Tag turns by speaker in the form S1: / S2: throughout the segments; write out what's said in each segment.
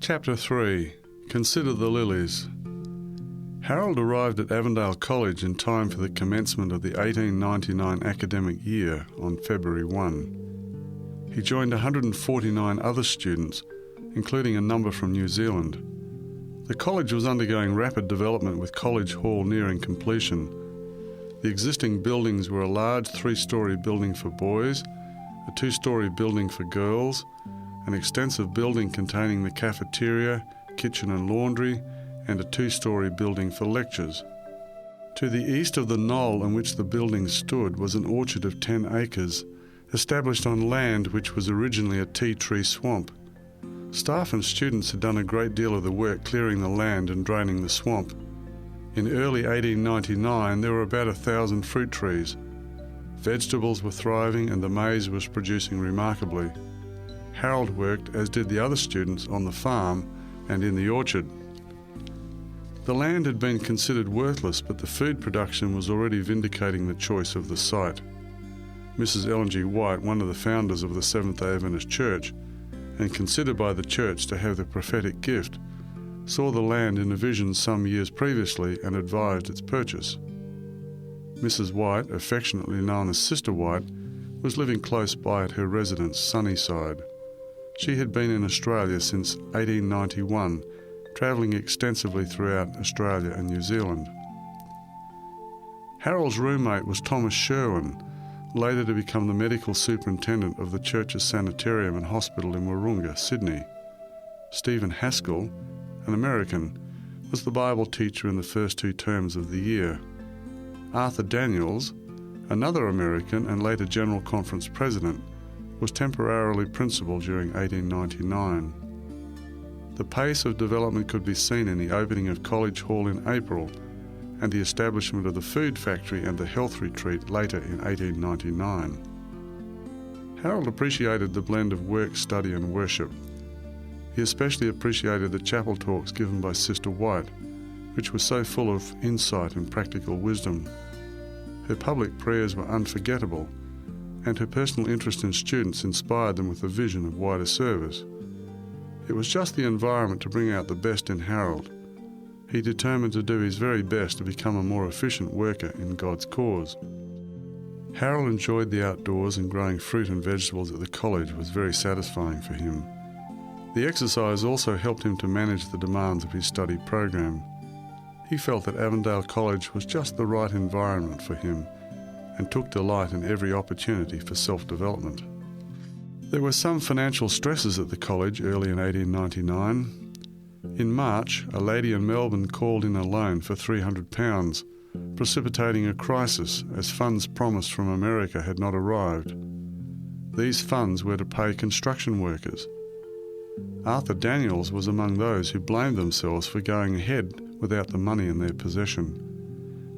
S1: Chapter 3. Consider the Lilies. Harold arrived at Avondale College in time for the commencement of the 1899 academic year on February 1. He joined 149 other students, including a number from New Zealand. The college was undergoing rapid development with College Hall nearing completion. The existing buildings were a large 3-storey building for boys, a 2-storey building for girls, an extensive building containing the cafeteria, kitchen and laundry, and a 2-storey building for lectures. To the east of the knoll on which the building stood was an orchard of 10 acres, established on land which was originally a tea tree swamp. Staff and students had done a great deal of the work clearing the land and draining the swamp. In early 1899 there were about 1,000 fruit trees. Vegetables were thriving and the maize was producing remarkably. Harold worked, as did the other students, on the farm and in the orchard. The land had been considered worthless, but the food production was already vindicating the choice of the site. Mrs. Ellen G. White, one of the founders of the Seventh-day Adventist Church, and considered by the church to have the prophetic gift, saw the land in a vision some years previously and advised its purchase. Mrs. White, affectionately known as Sister White, was living close by at her residence, Sunnyside. She had been in Australia since 1891, travelling extensively throughout Australia and New Zealand. Harold's roommate was Thomas Sherwin, later to become the medical superintendent of the church's sanitarium and hospital in Wahroonga, Sydney. Stephen Haskell, an American, was the Bible teacher in the first 2 terms of the year. Arthur Daniels, another American and later General Conference president, was temporarily principal during 1899. The pace of development could be seen in the opening of College Hall in April and the establishment of the food factory and the health retreat later in 1899. Harold appreciated the blend of work, study and worship. He especially appreciated the chapel talks given by Sister White, which were so full of insight and practical wisdom. Her public prayers were unforgettable, and her personal interest in students inspired them with a vision of wider service. It was just the environment to bring out the best in Harold. He determined to do his very best to become a more efficient worker in God's cause. Harold enjoyed the outdoors, and growing fruit and vegetables at the college was very satisfying for him. The exercise also helped him to manage the demands of his study program. He felt that Avondale College was just the right environment for him and took delight in every opportunity for self-development. There were some financial stresses at the college early in 1899. In March, a lady in Melbourne called in a loan for £300, precipitating a crisis as funds promised from America had not arrived. These funds were to pay construction workers. Arthur Daniels was among those who blamed themselves for going ahead without the money in their possession.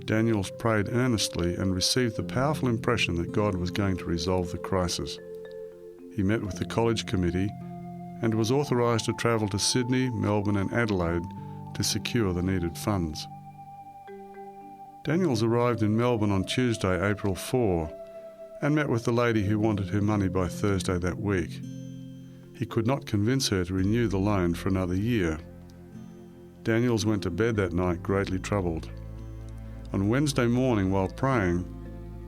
S1: Daniels prayed earnestly and received the powerful impression that God was going to resolve the crisis. He met with the college committee and was authorised to travel to Sydney, Melbourne and Adelaide to secure the needed funds. Daniels arrived in Melbourne on Tuesday, April 4, and met with the lady who wanted her money by Thursday that week. He could not convince her to renew the loan for another year. Daniels went to bed that night greatly troubled. On Wednesday morning, while praying,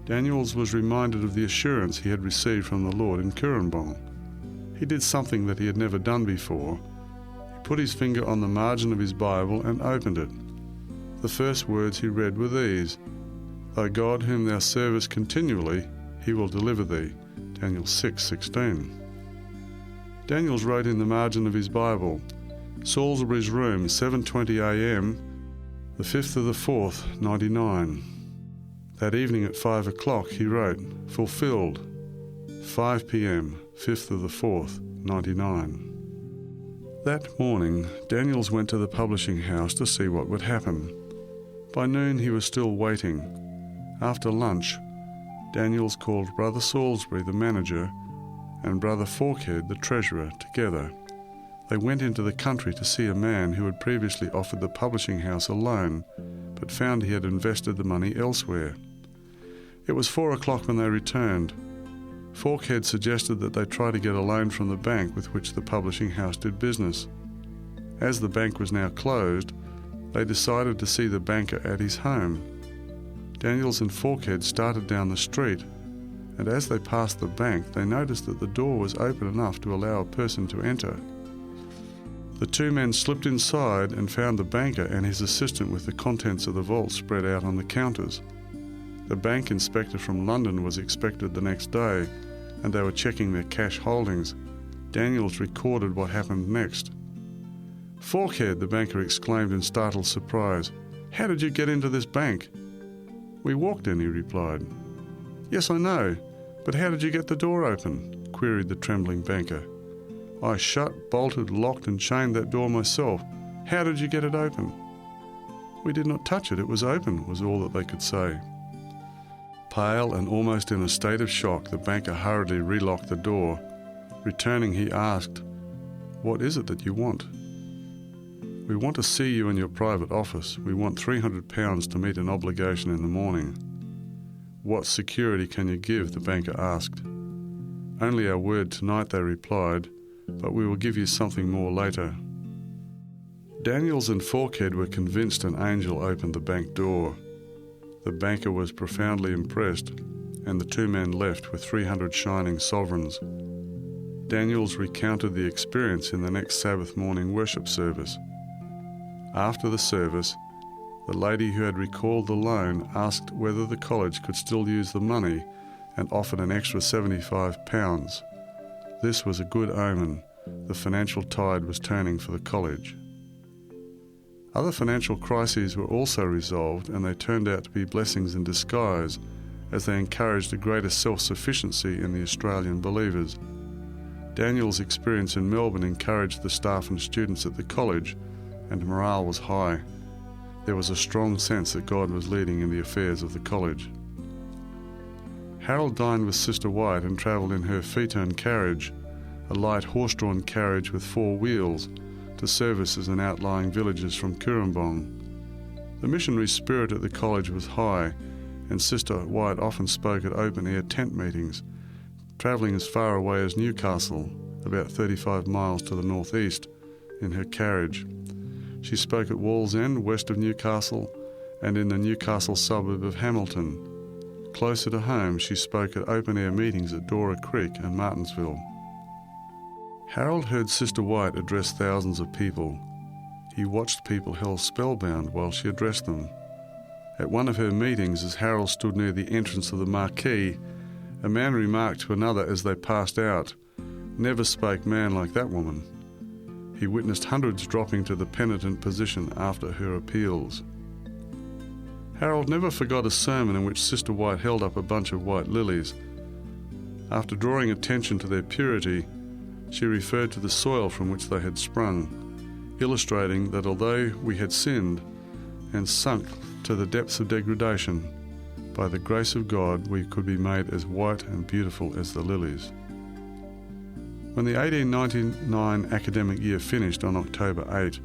S1: Daniels was reminded of the assurance he had received from the Lord in Currumbong. He did something that he had never done before. He put his finger on the margin of his Bible and opened it. The first words he read were these: "Thy God whom thou servest continually, he will deliver thee." Daniel 6:16. Daniels wrote in the margin of his Bible, "Salisbury's Room, 7:20 a.m., the 5th of the 4th, 99. That evening at 5 o'clock he wrote, "Fulfilled, 5 p.m, 5th of the 4th, 99. That morning, Daniels went to the publishing house to see what would happen. By noon he was still waiting. After lunch, Daniels called Brother Salisbury, the manager, and Brother Forkhead, the treasurer, together. They went into the country to see a man who had previously offered the publishing house a loan, but found he had invested the money elsewhere. It was 4 o'clock when they returned. Forkhead suggested that they try to get a loan from the bank with which the publishing house did business. As the bank was now closed, they decided to see the banker at his home. Daniels and Forkhead started down the street, and as they passed the bank, they noticed that the door was open enough to allow a person to enter. The two men slipped inside and found the banker and his assistant with the contents of the vault spread out on the counters. The bank inspector from London was expected the next day, and they were checking their cash holdings. Daniels recorded what happened next. "Forkhead," the banker exclaimed in startled surprise. "How did you get into this bank?" "We walked in," he replied. "Yes, I know, but how did you get the door open?" queried the trembling banker. "I shut, bolted, locked and chained that door myself. How did you get it open?" "We did not touch it, it was open," was all that they could say. Pale and almost in a state of shock, the banker hurriedly relocked the door. Returning, he asked, "What is it that you want?" "We want to see you in your private office. We want £300 to meet an obligation in the morning." "What security can you give?" the banker asked. "Only our word tonight," they replied, "but we will give you something more later." Daniels and Forkhead were convinced an angel opened the bank door. The banker was profoundly impressed, and the two men left with 300 shining sovereigns. Daniels recounted the experience in the next Sabbath morning worship service. After the service, the lady who had recalled the loan asked whether the college could still use the money and offered an extra £75. This was a good omen. The financial tide was turning for the college. Other financial crises were also resolved, and they turned out to be blessings in disguise as they encouraged a greater self-sufficiency in the Australian believers. Daniel's experience in Melbourne encouraged the staff and students at the college, and morale was high. There was a strong sense that God was leading in the affairs of the college. Harold dined with Sister White and travelled in her phaeton carriage, a light horse-drawn carriage with 4 wheels, to services in outlying villages from Cooranbong. The missionary spirit at the college was high, and Sister White often spoke at open-air tent meetings, travelling as far away as Newcastle, about 35 miles to the northeast, in her carriage. She spoke at Wallsend, west of Newcastle, and in the Newcastle suburb of Hamilton. Closer to home, she spoke at open-air meetings at Dora Creek and Martinsville. Harold heard Sister White address thousands of people. He watched people held spellbound while she addressed them. At one of her meetings, as Harold stood near the entrance of the marquee, a man remarked to another as they passed out, "Never spoke man like that woman." He witnessed hundreds dropping to the penitent position after her appeals. Harold never forgot a sermon in which Sister White held up a bunch of white lilies. After drawing attention to their purity, she referred to the soil from which they had sprung, illustrating that although we had sinned and sunk to the depths of degradation, by the grace of God we could be made as white and beautiful as the lilies. When the 1899 academic year finished on October 8,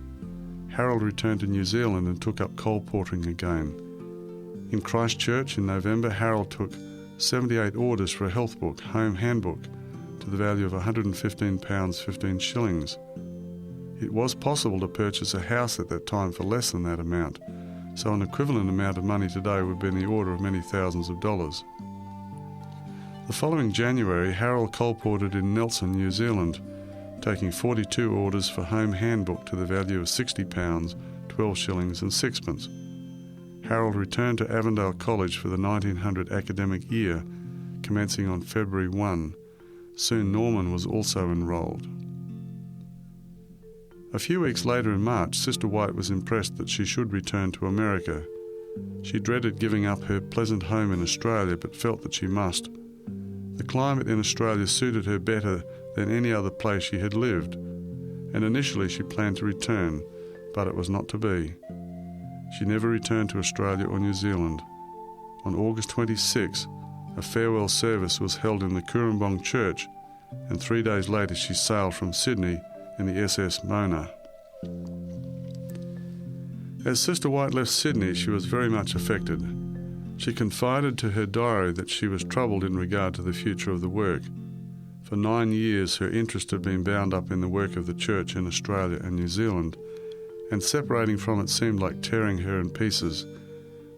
S1: Harold returned to New Zealand and took up colporteuring again. In Christchurch in November, Harold took 78 orders for a health book, home handbook, to the value of £115 15 shillings. It was possible to purchase a house at that time for less than that amount, so an equivalent amount of money today would be in the order of many thousands of dollars. The following January, Harold colported in Nelson, New Zealand, taking 42 orders for home handbook to the value of £60, 12 shillings and sixpence. Harold returned to Avondale College for the 1900 academic year, commencing on February 1. Soon Norman was also enrolled. A few weeks later in March, Sister White was impressed that she should return to America. She dreaded giving up her pleasant home in Australia, but felt that she must. The climate in Australia suited her better than any other place she had lived, and initially she planned to return, but it was not to be. She never returned to Australia or New Zealand. On August 26, a farewell service was held in the Cooranbong Church, and 3 days later she sailed from Sydney in the SS Mona. As Sister White left Sydney, she was very much affected. She confided to her diary that she was troubled in regard to the future of the work. For 9 years her interest had been bound up in the work of the church in Australia and New Zealand, and separating from it seemed like tearing her in pieces,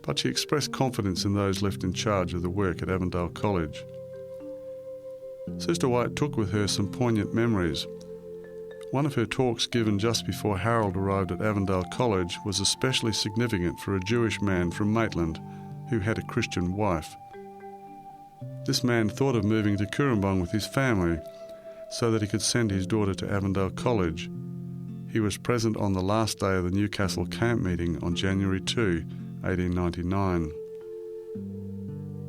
S1: but she expressed confidence in those left in charge of the work at Avondale College. Sister White took with her some poignant memories. One of her talks given just before Harold arrived at Avondale College was especially significant for a Jewish man from Maitland who had a Christian wife. This man thought of moving to Cooranbong with his family so that he could send his daughter to Avondale College. He was present on the last day of the Newcastle camp meeting on January 2, 1899.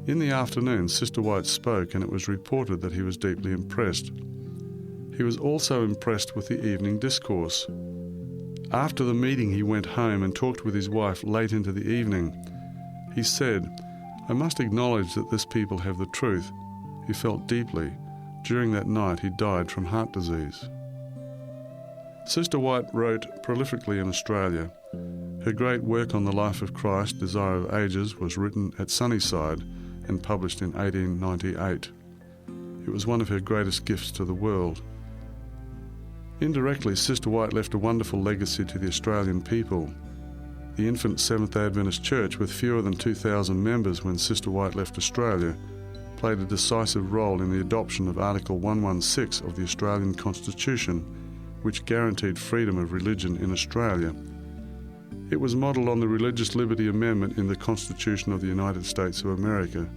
S1: In the afternoon, Sister White spoke, and it was reported that he was deeply impressed. He was also impressed with the evening discourse. After the meeting, he went home and talked with his wife late into the evening. He said, "I must acknowledge that this people have the truth." He felt deeply. During that night, he died from heart disease. Sister White wrote prolifically in Australia. Her great work on the life of Christ, Desire of Ages, was written at Sunnyside and published in 1898. It was one of her greatest gifts to the world. Indirectly, Sister White left a wonderful legacy to the Australian people. The infant Seventh Adventist Church, with fewer than 2,000 members when Sister White left Australia, played a decisive role in the adoption of Article 116 of the Australian Constitution, which guaranteed freedom of religion in Australia. It was modelled on the Religious Liberty Amendment in the Constitution of the United States of America.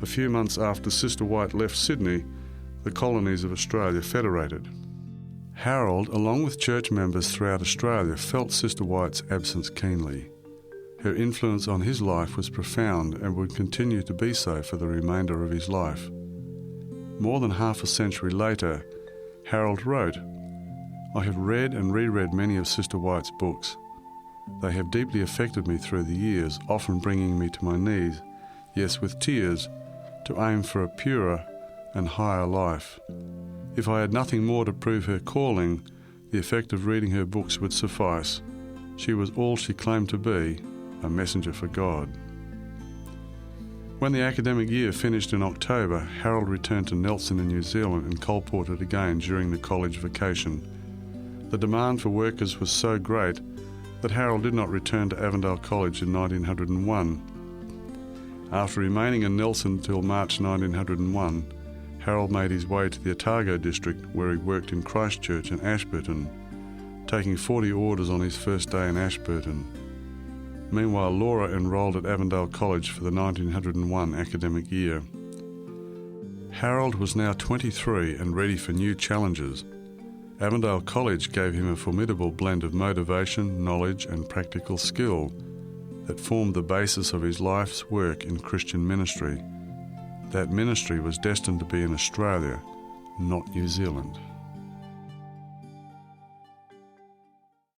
S1: A few months after Sister White left Sydney, the colonies of Australia federated. Harold, along with church members throughout Australia, felt Sister White's absence keenly. Her influence on his life was profound and would continue to be so for the remainder of his life. More than half a century later, Harold wrote, "I have read and reread many of Sister White's books. They have deeply affected me through the years, often bringing me to my knees, yes, with tears, to aim for a purer and higher life. If I had nothing more to prove her calling, the effect of reading her books would suffice. She was all she claimed to be, a messenger for God." When the academic year finished in October, Harold returned to Nelson in New Zealand and colported again during the college vacation. The demand for workers was so great that Harold did not return to Avondale College in 1901. After remaining in Nelson till March 1901, Harold made his way to the Otago district, where he worked in Christchurch and Ashburton, taking 40 orders on his first day in Ashburton. Meanwhile, Laura enrolled at Avondale College for the 1901 academic year. Harold was now 23 and ready for new challenges. Avondale College gave him a formidable blend of motivation, knowledge and practical skill that formed the basis of his life's work in Christian ministry. That ministry was destined to be in Australia, not New Zealand.